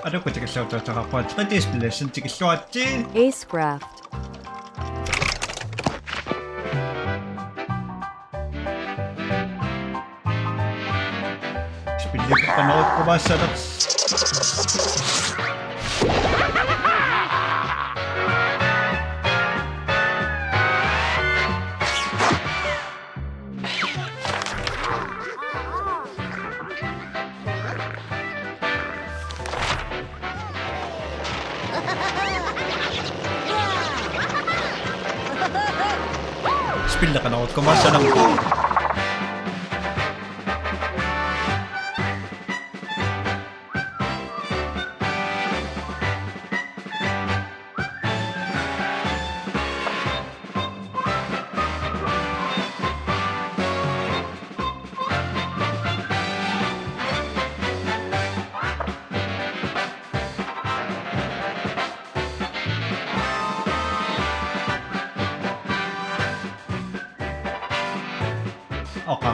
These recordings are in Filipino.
아르코 지글쇼저저가 버티가 디스플레이션 지글쇼았지? Acecraft. Hindi ko panood ko ba sa Spill na kanood ko ba sa lang ko?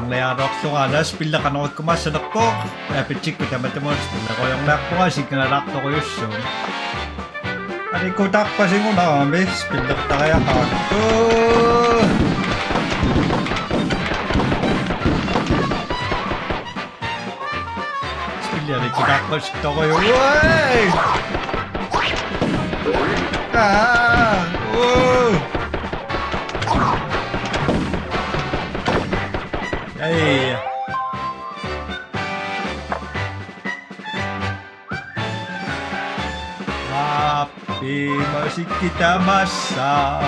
Learok so nga spill na kanood ko mas anak ko epic ko naman mo spill na ko yung lak ko kasi kinarak to ko yung show ari ko tak pa sing una kami spill na kaya ka spill na ari ko tak pa to ko yung way Ay. Happy masih kita masa.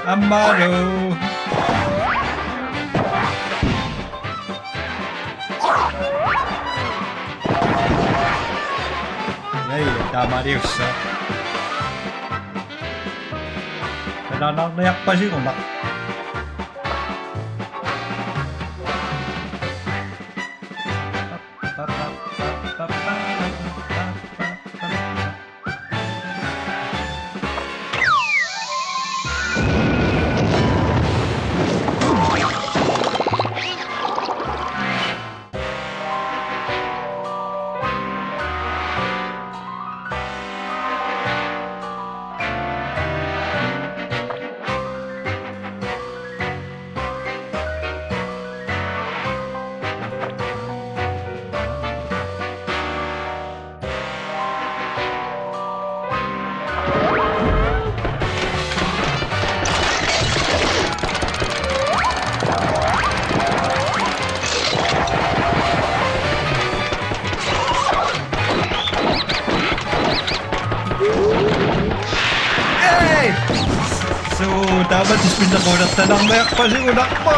Amaro. Ay, tama rin siya. Nananayak pa siya kung dapat spin na kunat na ng mayak pa si unak mo!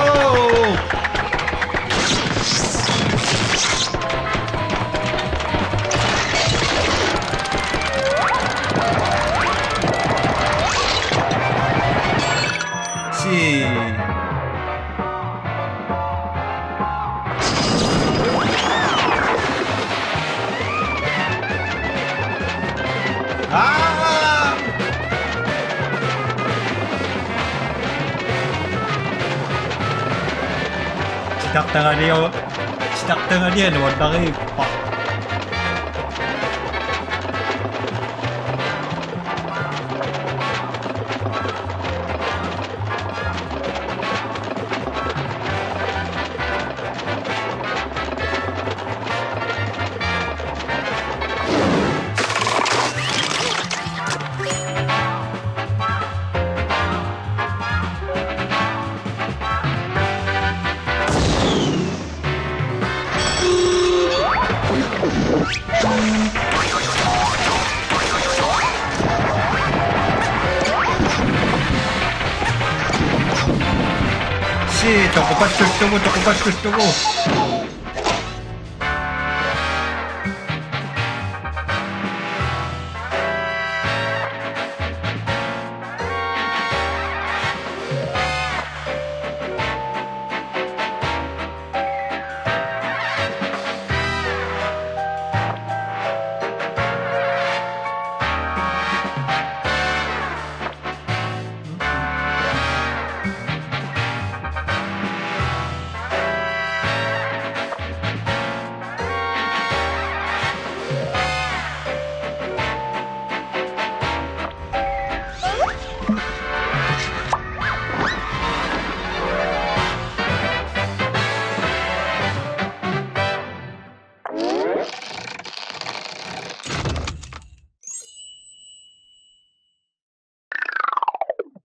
시작당하니 원당의 저거 봤을 저거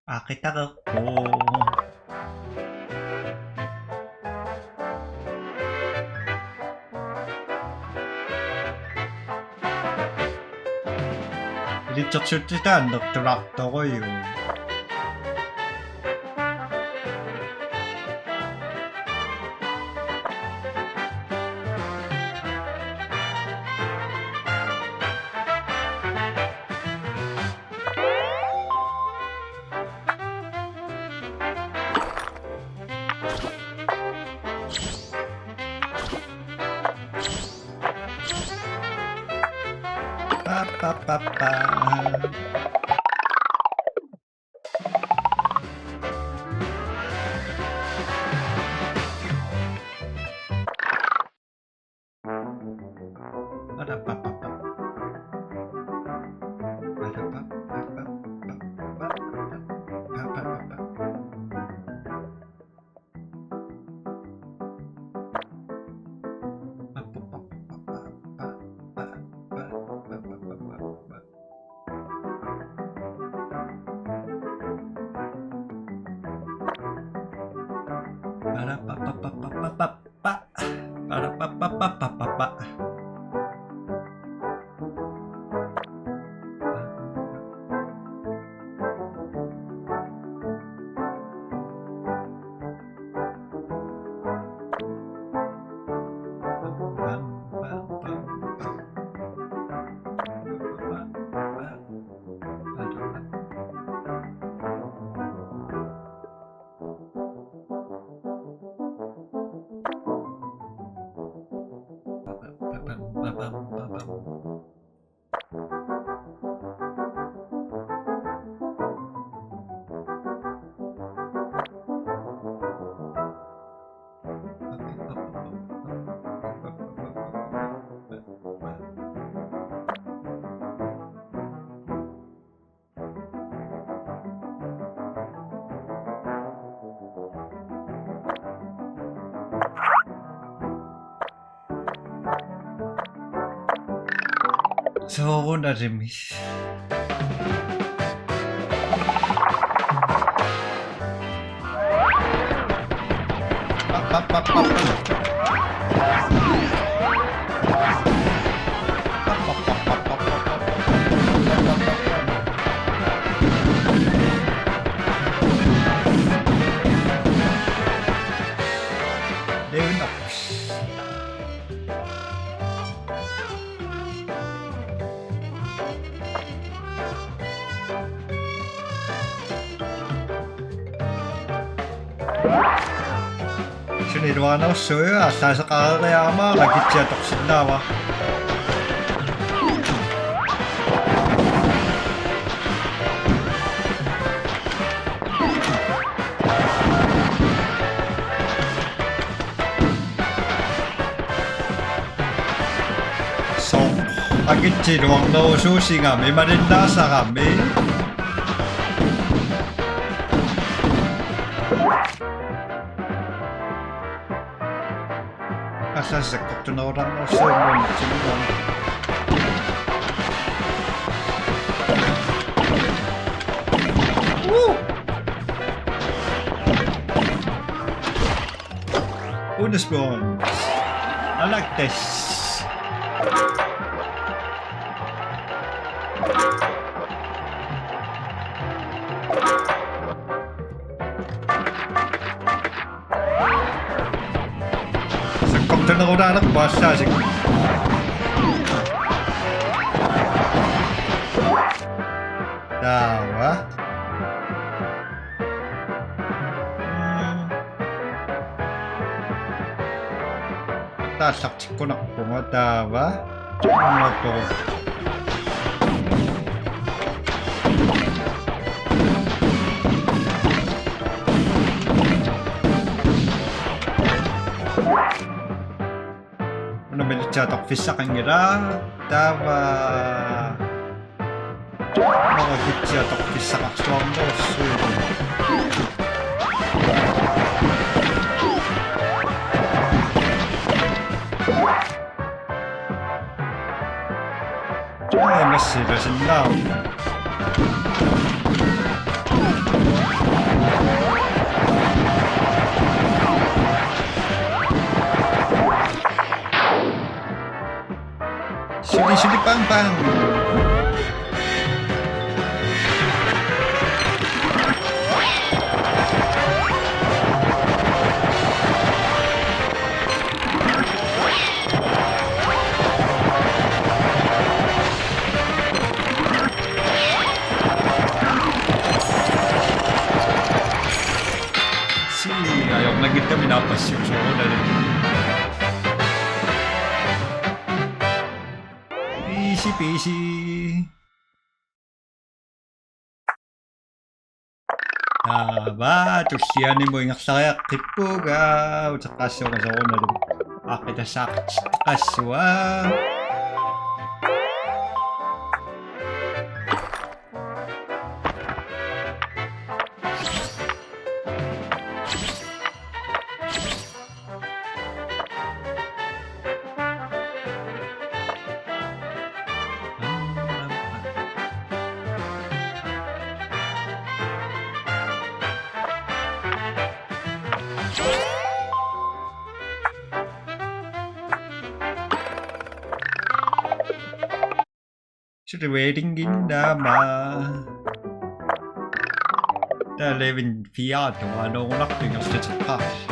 Akit ako. 리처 출지단 럭드락더고요. 빠빠빠빠. So narimis. Nirvana-ossoyo asasa Kagayama Ragichi Tokushinawa. So, Ragichi ruang no sushi ga memarin nasa kami. Sa kotonoran no sumo chinuan. Bonus bones. I like this. Ako na anak basa sih. Dawa. Tasak cikko nak bunga dawa. Ano to? Jatok fish sa kangira dawa mga jatok fish sa kakswang mo ay masira sindaw Pang pang. Ayaw lagi kami napasyok sa una rin. Easy peasy. Ba, terus yan mo yung saya kipuga. Sa kaso ka sa una rin. Akita sa kaswa. Should be waiting in the bar. Da levin fiato, ano ko nakting ang sa cash.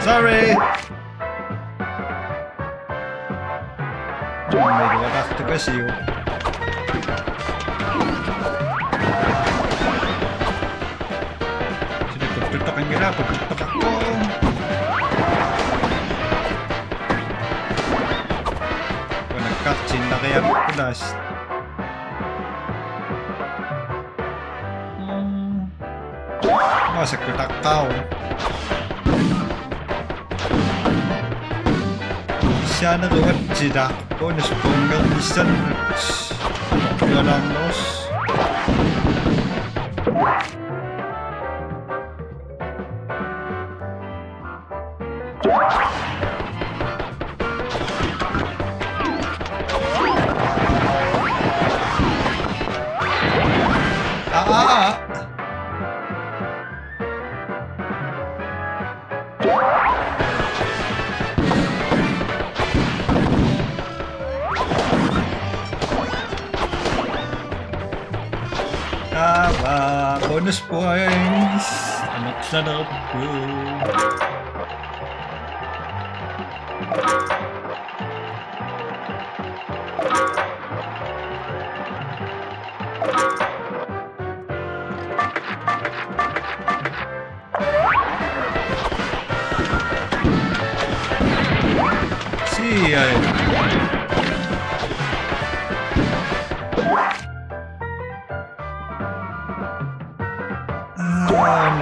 Sorry! May dumatakto kasi yun. Sige, pagtutok ang gira, pagtutok ako. Kung nag-cutscene na kaya pulas. Masak ko takaw. Sana luwat sila. Bonus ponggal isan. Walang los. Bonus points! Anak sarap po!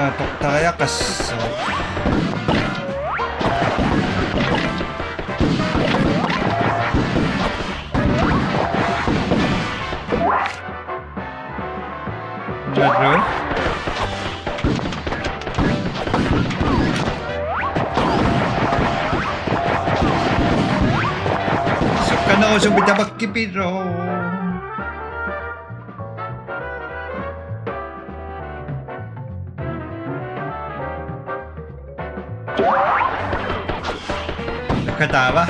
Natok tayo kasi Jadro suka na usong bitabak kipiro katawa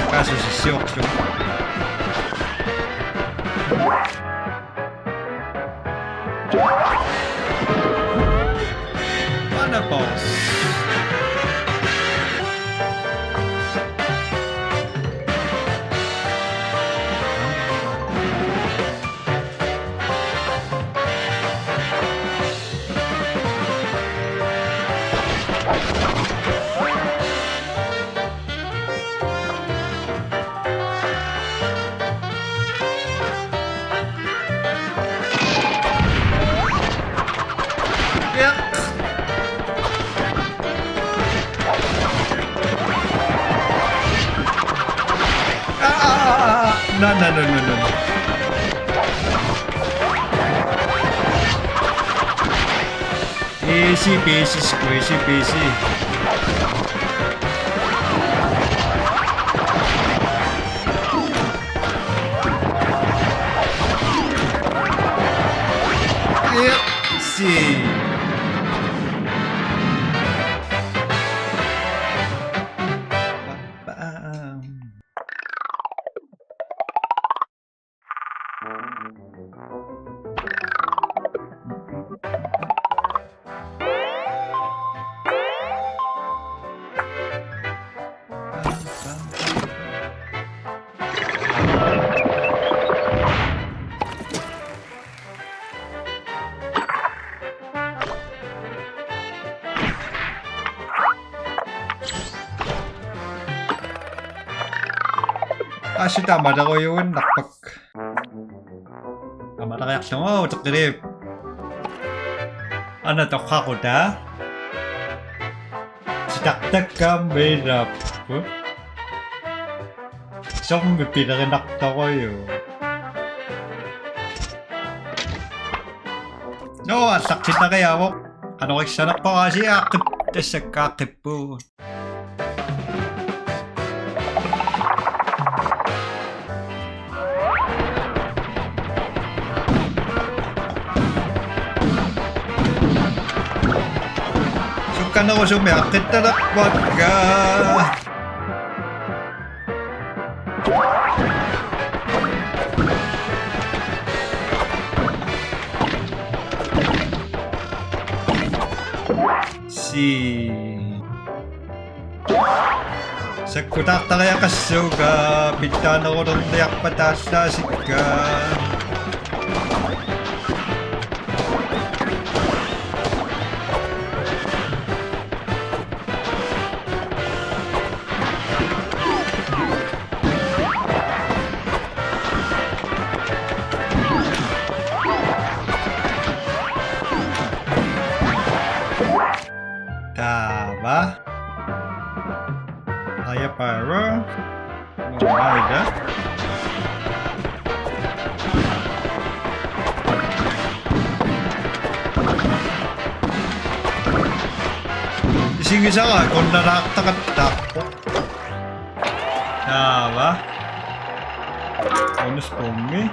kaso si Siokso mana boss No, no, no, no, no. Easy peasy, squishy peasy. Yep. See. Kasi tama na ko yun, nakpag. Tama na reaksyon mo, utak grip. Ano to, kakuta? Sitaktak ka, may rap. So, kung may pinakinakta ko yun. No, sakit na kaya mo. Ano kayo sanap po kasi akip na sa kakip po. Suka na ko sumakit na nakpag ka. Sa kutak talaya kasuga, pinta na ko ng tayak patas na sika. Tama. Kaya para. Umayda. Sige sa ka, kung narakta-katak. Tama. Bonus pumi.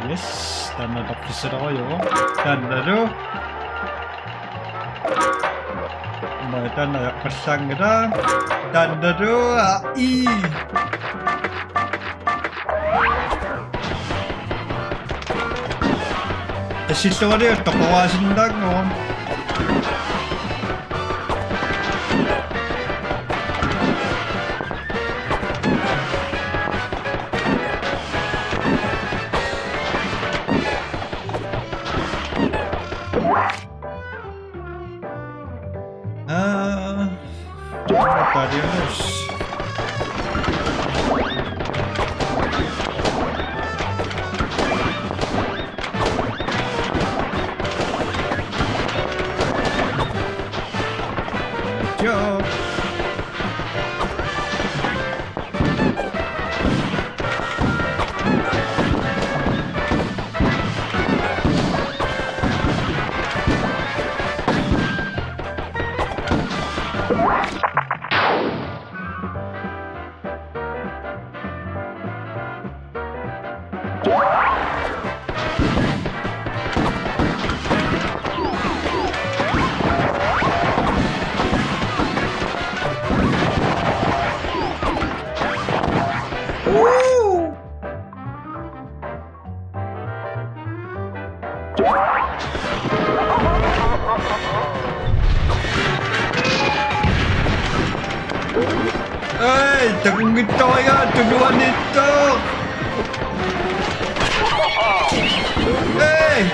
Yes, tanda tapos na kayo. Tanda do. Mereka naik pesang kita. Tanda doa. Desitu ada toko wasindang no. Adios. Job. Hey, tagung ito yan, tulungan ito. Hey!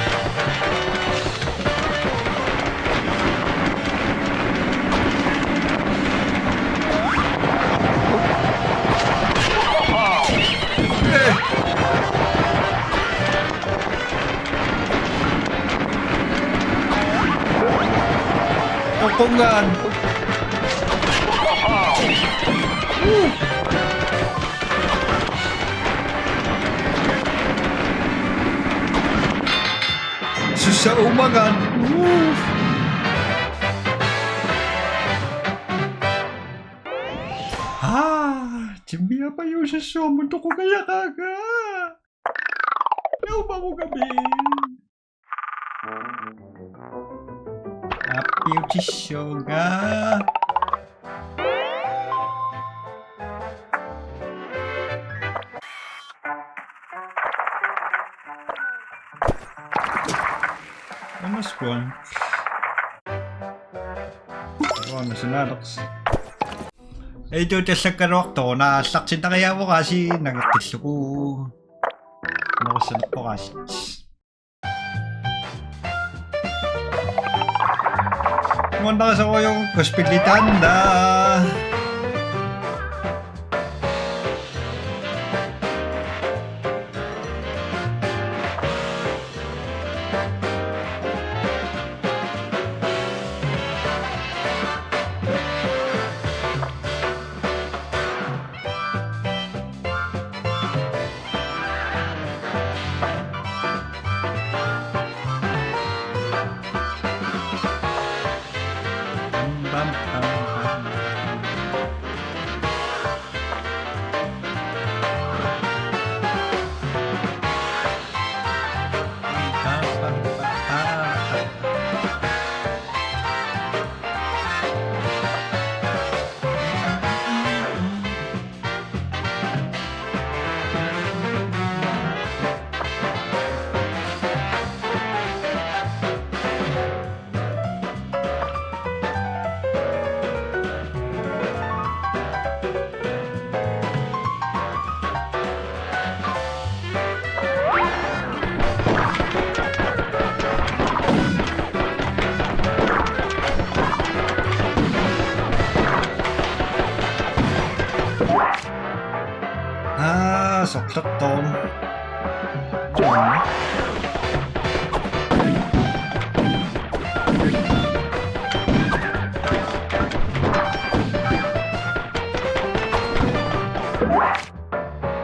Tukungan. sa umagan. Timbiya pa yun sa somundo ko kaya kaga. Yaw ba ko gabi? Happy Uchisyoga. Mas buwan. Buwan na sinalax. Eh, dito sa karok to, nasaksin na kaya mo kasi nagkis ko. Nakusunod po kasi. Kumanda kasi ako yung kuspilitan na. Saksaktong.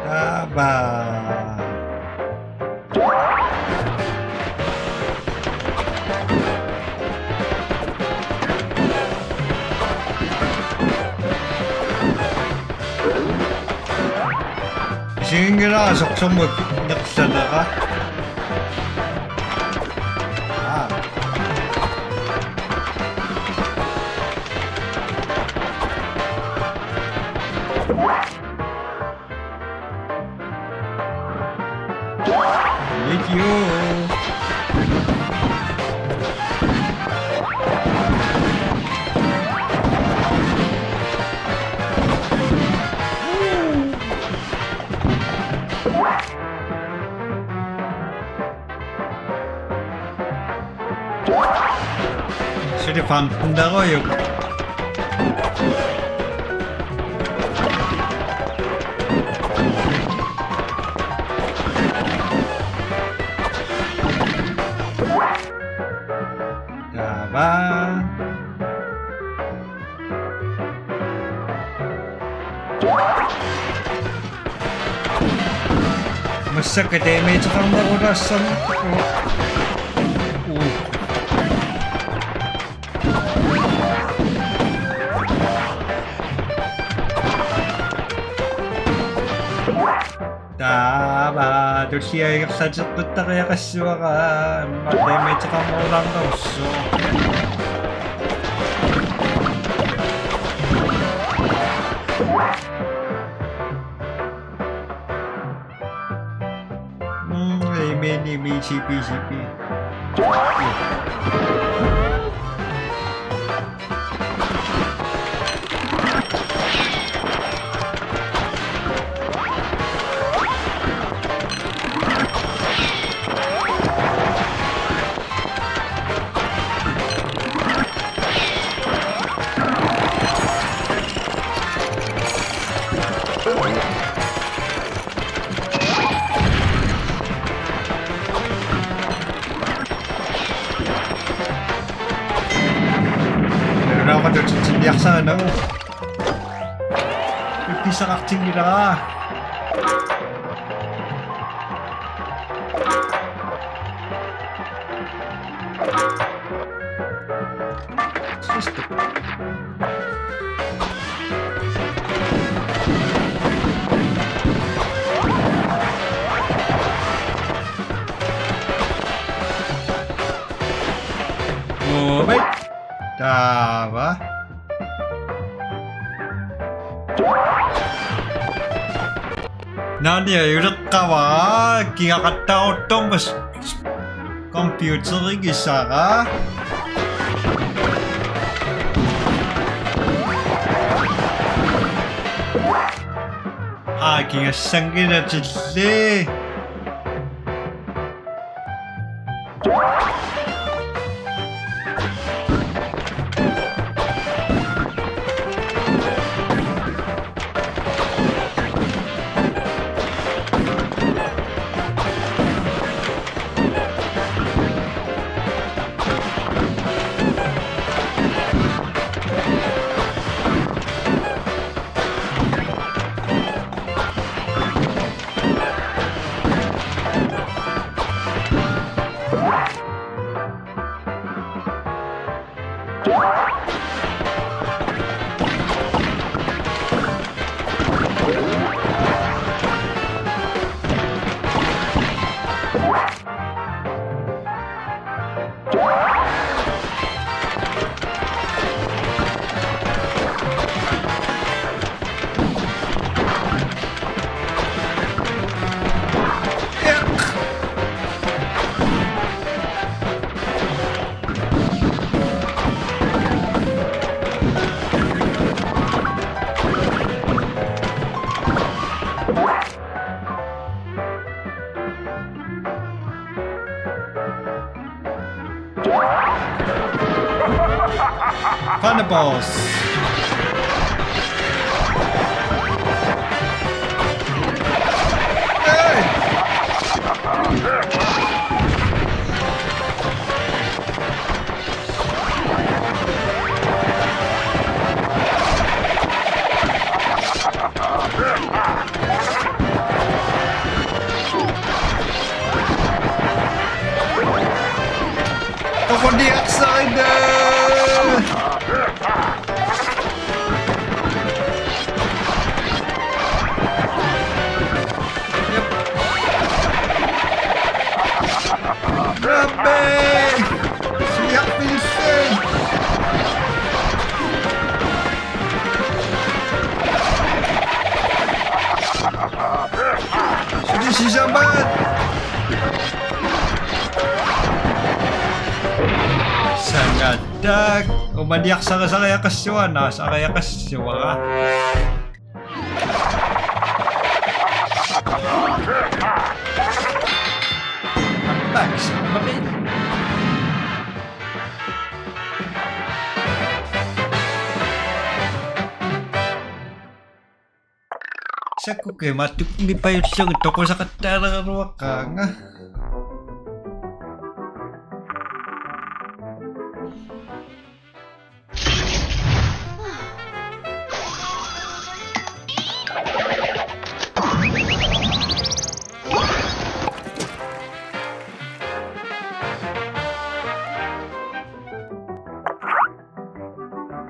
Taba. Sige na, saksak mo. Naksada ka. Thank you. Sige, panda ko yung Diba? Masakit eh, medyo kang naurasan ko. Tama, doon siya yung sadya punta kaya kaswa ka. Madamage ka mo lang daw, so. May CP. Tindiyak sana oh. Bisa kakting nila. Listo. Wait. Tama. Nani ayunak ka ba? Kinakatao to mas computer isa ka? kingasangin na chili. Thunderbolts. Ako di excited! Grabe! Siyak pinsin! Sige si Sabat! Sangadag! Umadiak sa kaya kaswa na sa kaya kaswa. Bags, mabit. Sa kuke matuk mi pa yung siyang toko sa katararwa ka nga.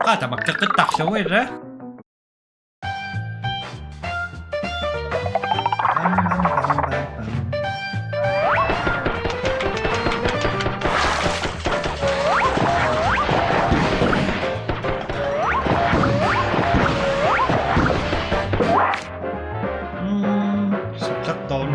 Kata magkakatak siya, wait, eh? Subsakton.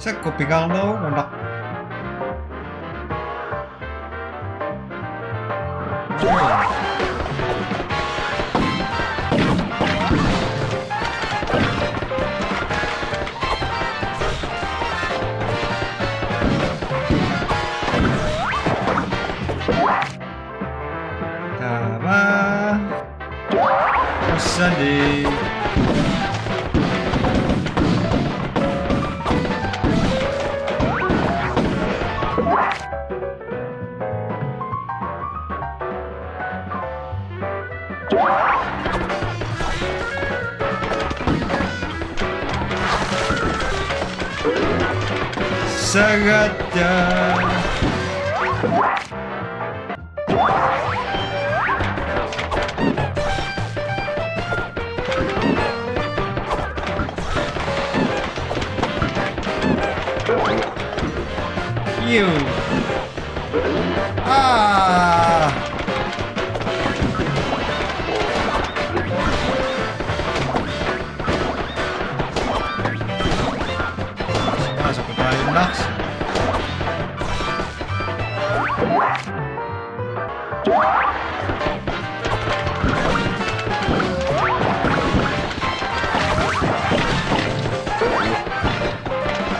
Sa kopigang no, anak. Tama. Sunday. Sagat yan. You. Ah. Masuk ke tayo, Max.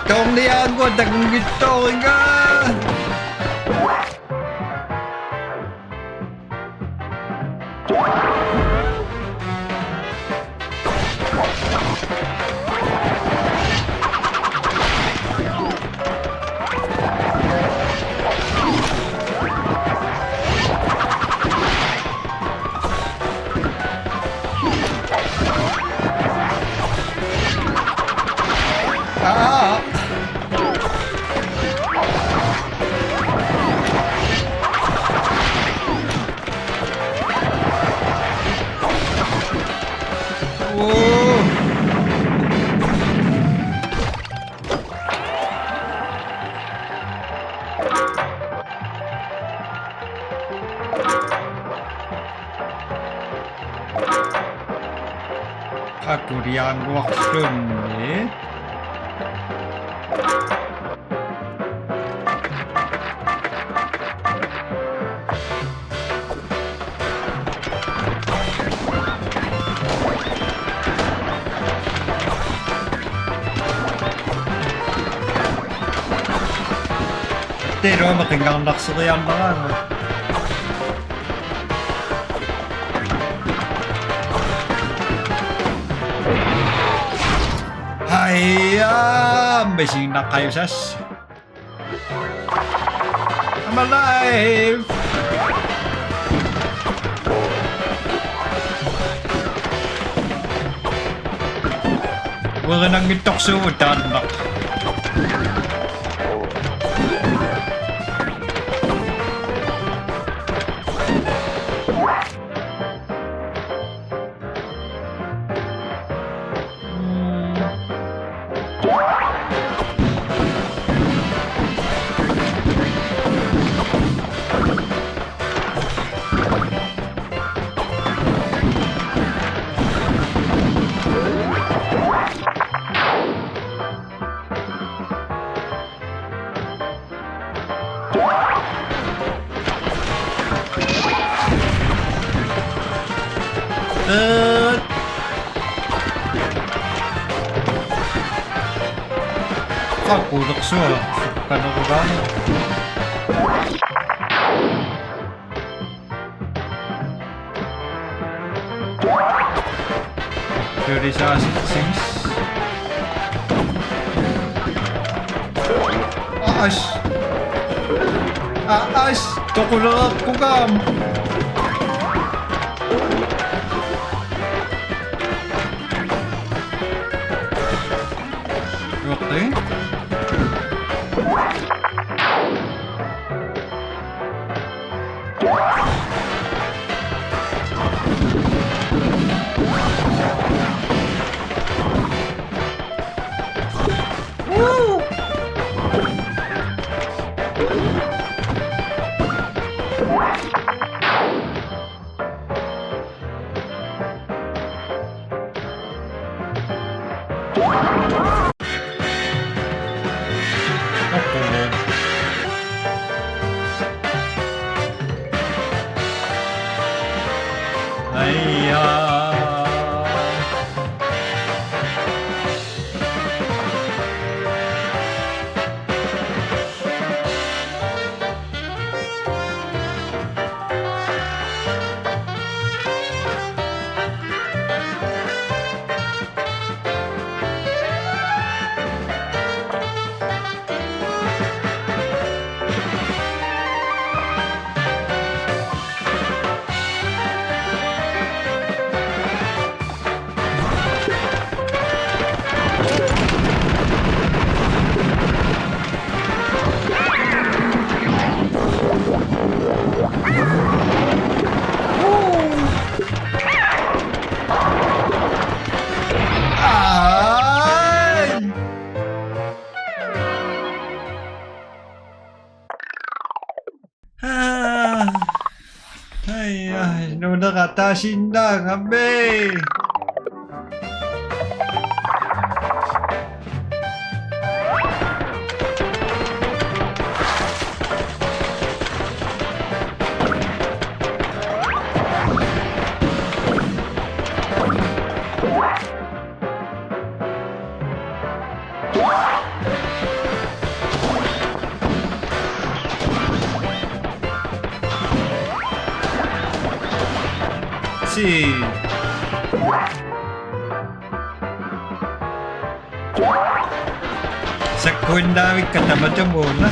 Kung diyan ko, dagang gito ka. Ah! Oh! Aku yang waktu ni. Pero matinggang naksurian mga ano. Hiya! Amazing na kayo, sas. I'm alive! Wala nang itok suutan, nak. Aku lakso ah. Kano ko ba? Pwede sa sings. Aas! Aas! Tukulak ko kam! Okay. Woo! Paano nakatasin na kami? Si Secondary katamat yung muna.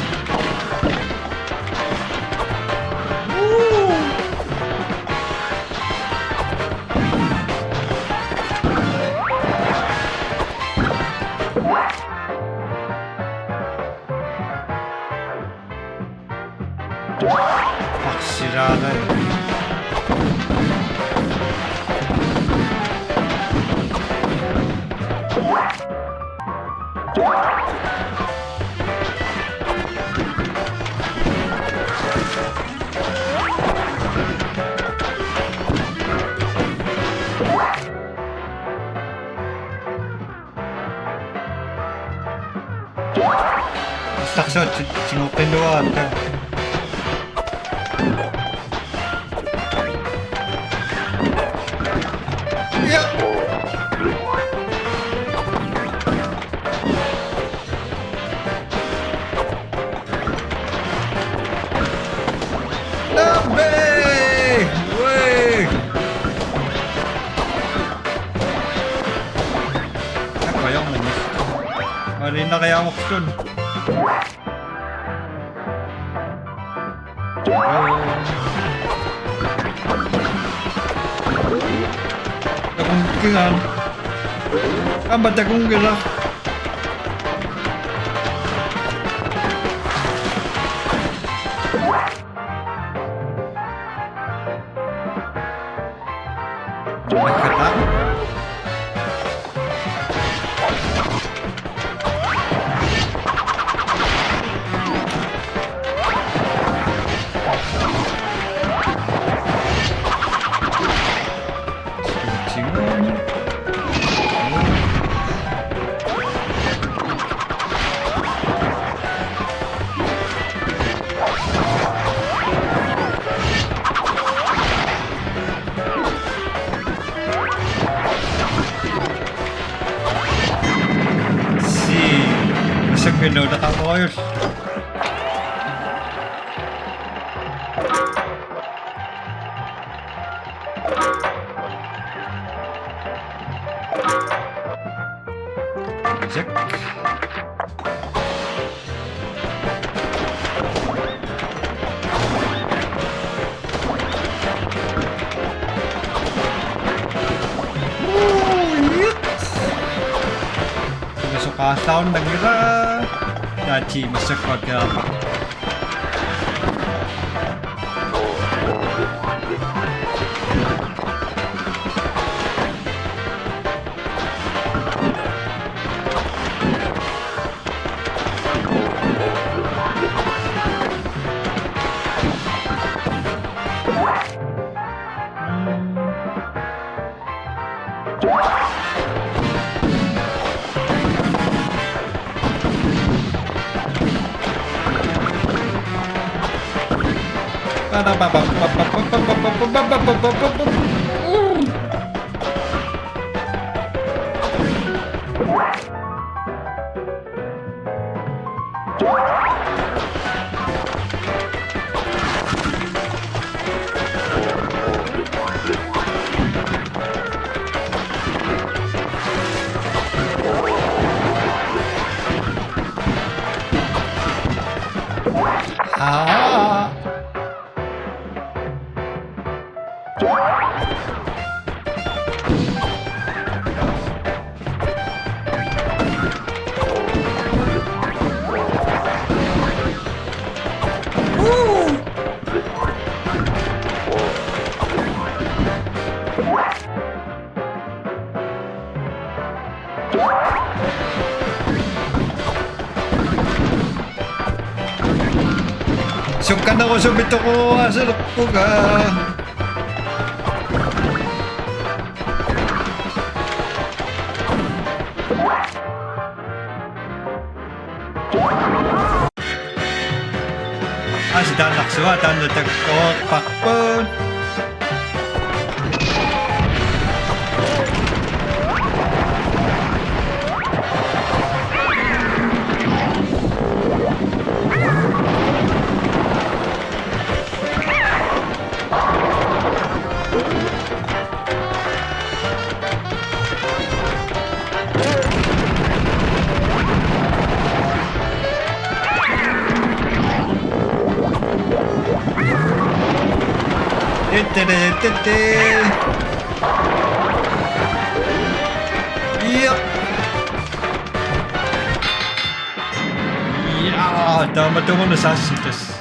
Sirada yun. Sakso, singukin doon. Mali na kaya ako dun. Akong kingan. Ba't akong gila? Nagkatak? Hello, nakaka-wires. Check. Sound nagira Dachi masuk ke Sukan ako sa bito ko, asalok ko ka. Suatan na tagkot pakpon. Iya. Ja, damit du das hast das.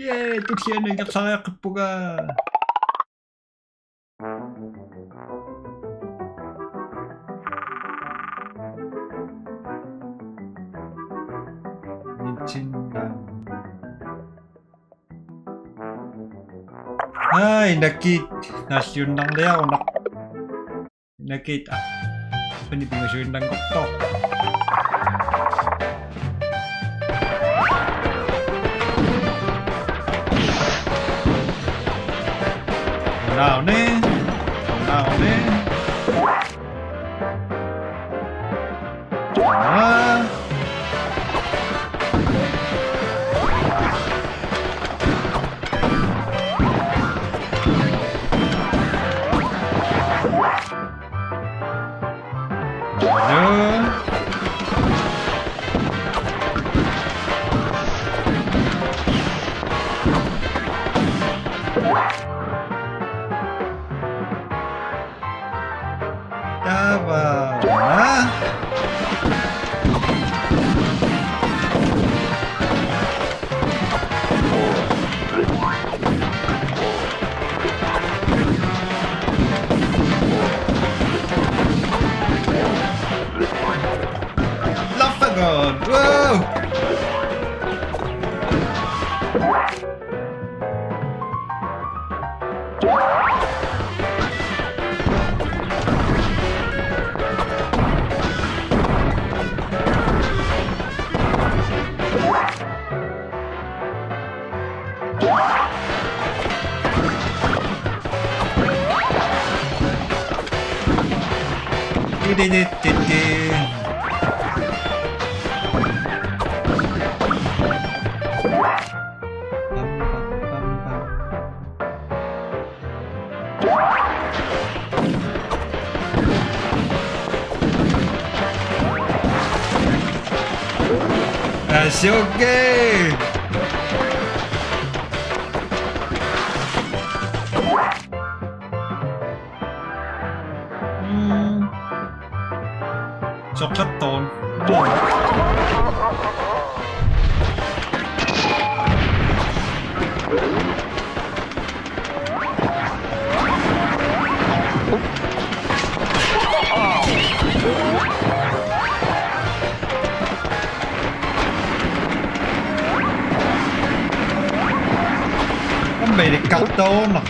예, 또 시에는 격상의 극보가 미친다. Ay, nakit. Nasyon lang daw. Nakita. Panibingasyon lang ko to. Nào nè. Nào nè. Đó. Whoa! That's okay. Chocolate Mày để cắt tốn à.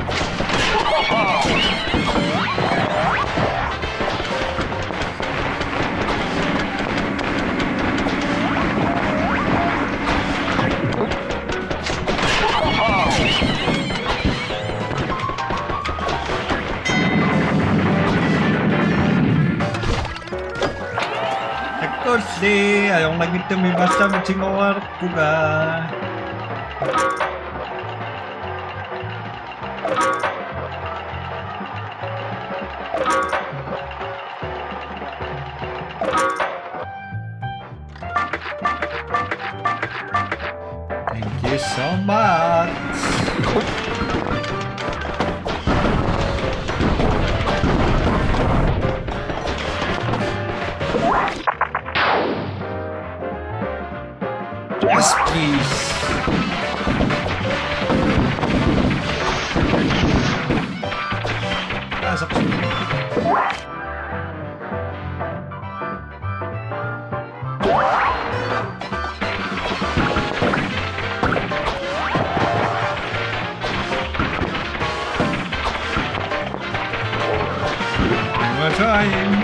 Così, ayaw na kita may basta magsingawarap ko ka. Thank you so much. Yes, please. Pasok siya. We're trying.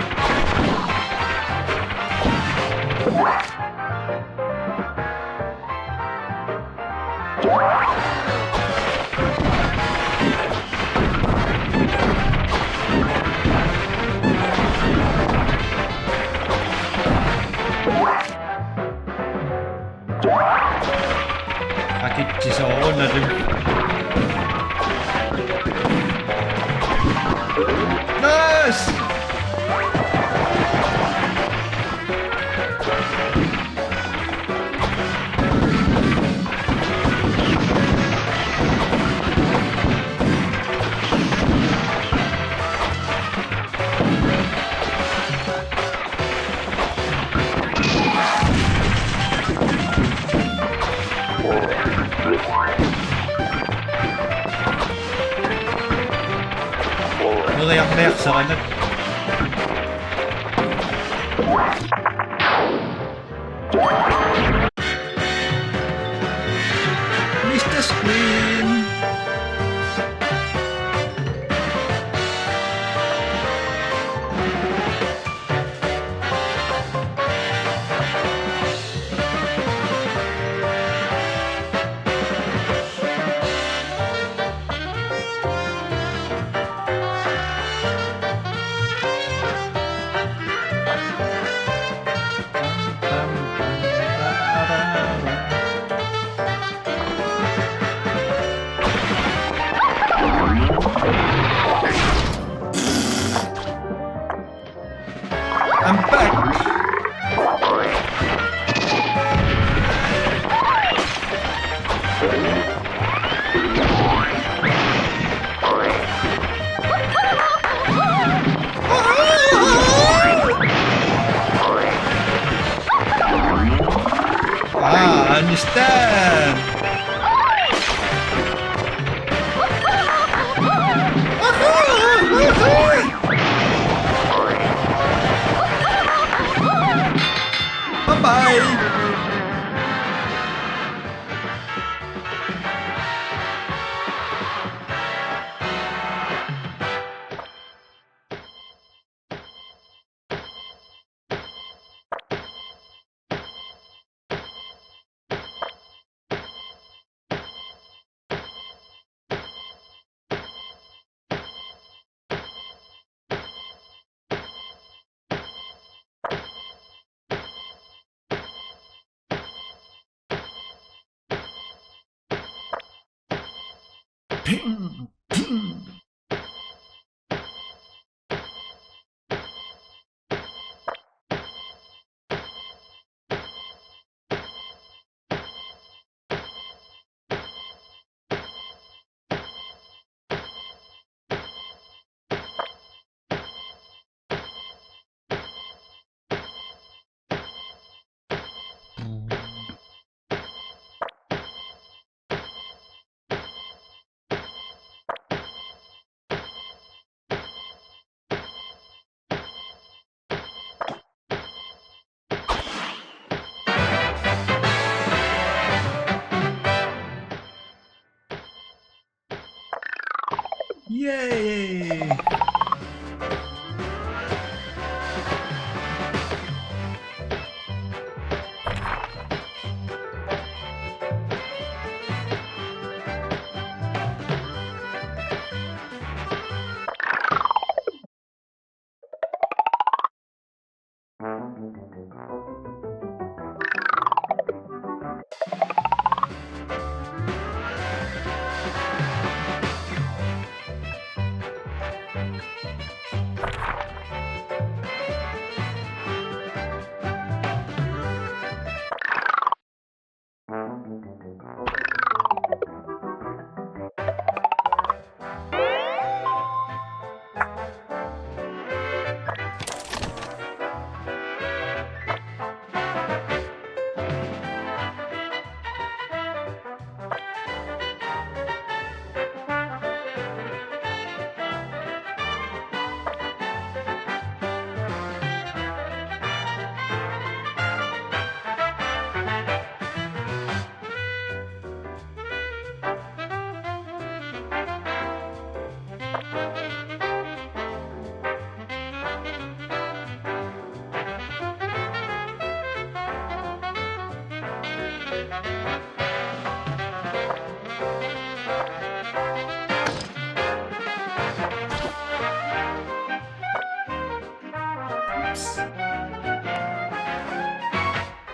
Sakit ako na rin. Nice! Nagayak-gayak sa kanya. Mr. Screen! I'm back! I understand! Bye-bye! Ping! Ping! Yay!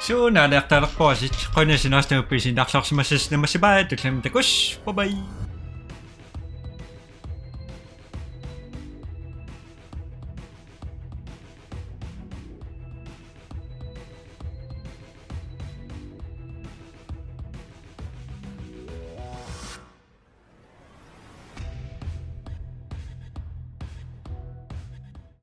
Siuna, naktarak po si Konya sinasna pisin daksak si Masis na masibay. Tuklam takus. Bye-bye.